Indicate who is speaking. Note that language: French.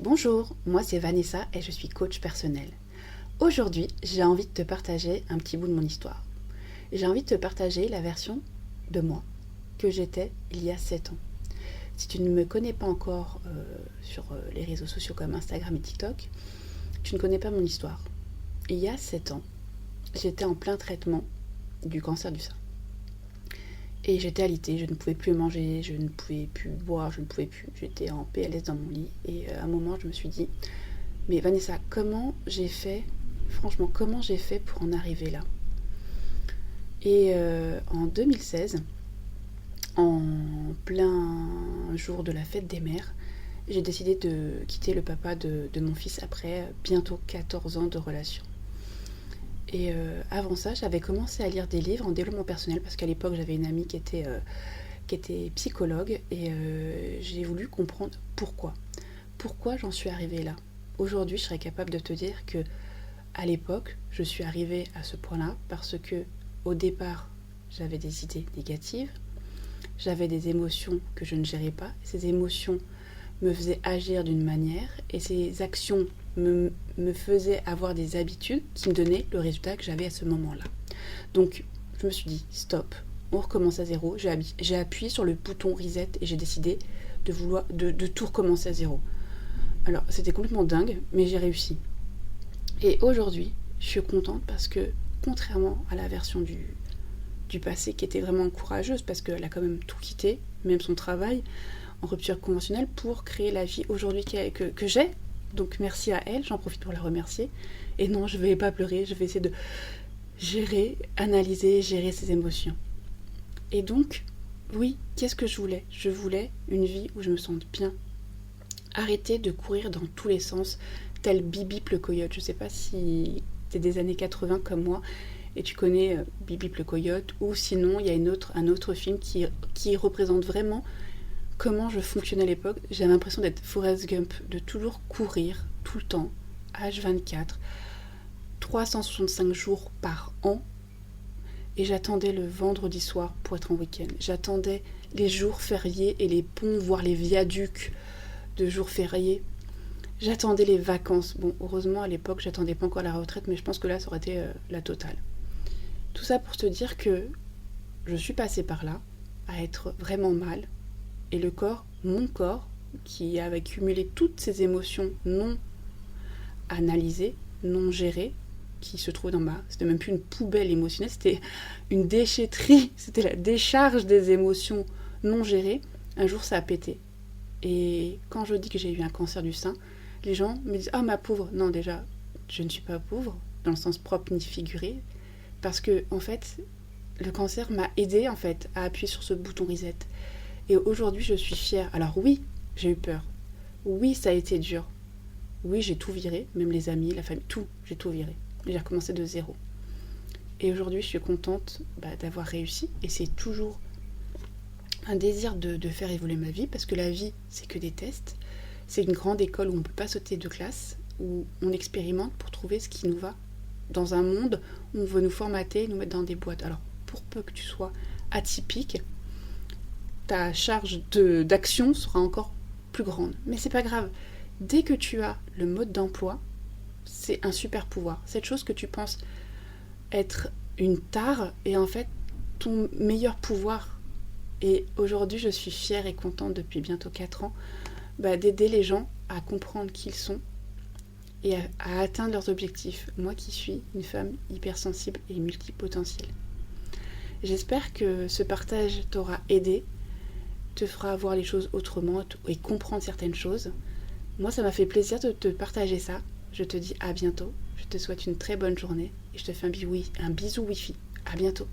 Speaker 1: Bonjour, moi c'est Vanessa et je suis coach personnel. Aujourd'hui, j'ai envie de te partager un petit bout de mon histoire. J'ai envie de te partager la version de moi que j'étais il y a 7 ans. Si tu ne me connais pas encore sur les réseaux sociaux comme Instagram et TikTok, tu ne connais pas mon histoire. Il y a 7 ans, j'étais en plein traitement du cancer du sein. Et j'étais alitée, je ne pouvais plus manger, je ne pouvais plus boire, je ne pouvais plus. J'étais en PLS dans mon lit et à un moment je me suis dit, mais Vanessa, comment j'ai fait, franchement, comment j'ai fait pour en arriver là? Et en 2016, en plein jour de la fête des mères, j'ai décidé de quitter le papa de mon fils après bientôt 14 ans de relation. Et avant ça, j'avais commencé à lire des livres en développement personnel parce qu'à l'époque, j'avais une amie qui était psychologue et j'ai voulu comprendre pourquoi. Pourquoi j'en suis arrivée là. Aujourd'hui, je serais capable de te dire que à l'époque, je suis arrivée à ce point-là parce que au départ, j'avais des idées négatives, j'avais des émotions que je ne gérais pas. Ces émotions me faisaient agir d'une manière et ces actions me faisaient avoir des habitudes qui me donnaient le résultat que j'avais à ce moment-là. Donc, je me suis dit, stop, on recommence à zéro. J'ai appuyé sur le bouton reset et j'ai décidé de tout recommencer à zéro. Alors, c'était complètement dingue, mais j'ai réussi. Et aujourd'hui, je suis contente parce que, contrairement à la version du passé qui était vraiment courageuse, parce qu'elle a quand même tout quitté, même son travail, en rupture conventionnelle, pour créer la vie aujourd'hui que j'ai. Donc merci à elle, j'en profite pour la remercier. Et non, je ne vais pas pleurer, je vais essayer de analyser, gérer ses émotions. Et donc, oui, qu'est-ce que je voulais? Je voulais une vie où je me sente bien. Arrêter de courir dans tous les sens, tel Bip-Bip le coyote. Je ne sais pas si tu es des années 80 comme moi, et tu connais Bip-Bip le coyote, ou sinon il y a un autre film qui représente vraiment comment je fonctionnais à l'époque. J'avais l'impression d'être Forrest Gump, de toujours courir tout le temps, H24, 365 jours par an, et j'attendais le vendredi soir pour être en week-end. J'attendais les jours fériés et les ponts, voire les viaducs de jours fériés. J'attendais les vacances. Bon, heureusement à l'époque j'attendais pas encore la retraite, mais je pense que là ça aurait été la totale. Tout ça pour te dire que je suis passée par là, à être vraiment mal, et le corps, mon corps, qui avait accumulé toutes ces émotions non analysées, non gérées, qui se trouvent c'était même plus une poubelle émotionnelle, c'était une déchetterie, c'était la décharge des émotions non gérées. Un jour ça a pété. Et quand je dis que j'ai eu un cancer du sein, les gens me disent « Ah, ma pauvre !» Non, déjà, je ne suis pas pauvre, dans le sens propre ni figuré, parce que, en fait, le cancer m'a aidé en fait, à appuyer sur ce bouton reset. Et aujourd'hui, je suis fière. Alors oui, j'ai eu peur. Oui, ça a été dur. Oui, j'ai tout viré, même les amis, la famille, tout, j'ai tout viré. J'ai recommencé de zéro. Et aujourd'hui, je suis contente d'avoir réussi. Et c'est toujours un désir de faire évoluer ma vie, parce que la vie, c'est que des tests. C'est une grande école où on ne peut pas sauter de classe, où on expérimente pour trouver ce qui nous va, dans un monde où on veut nous formater, nous mettre dans des boîtes. Alors, pour peu que tu sois atypique, ta charge d'action sera encore plus grande. Mais c'est pas grave. Dès que tu as le mode d'emploi, c'est un super pouvoir. Cette chose que tu penses être une tare est en fait ton meilleur pouvoir. Et aujourd'hui, je suis fière et contente depuis bientôt 4 ans d'aider les gens à comprendre qui ils sont et à atteindre leurs objectifs. Moi qui suis une femme hypersensible et multipotentielle. J'espère que ce partage t'aura aidé, te fera voir les choses autrement et comprendre certaines choses. Moi, ça m'a fait plaisir de te partager ça. Je te dis à bientôt. Je te souhaite une très bonne journée et je te fais un bisou Wi-Fi. À bientôt.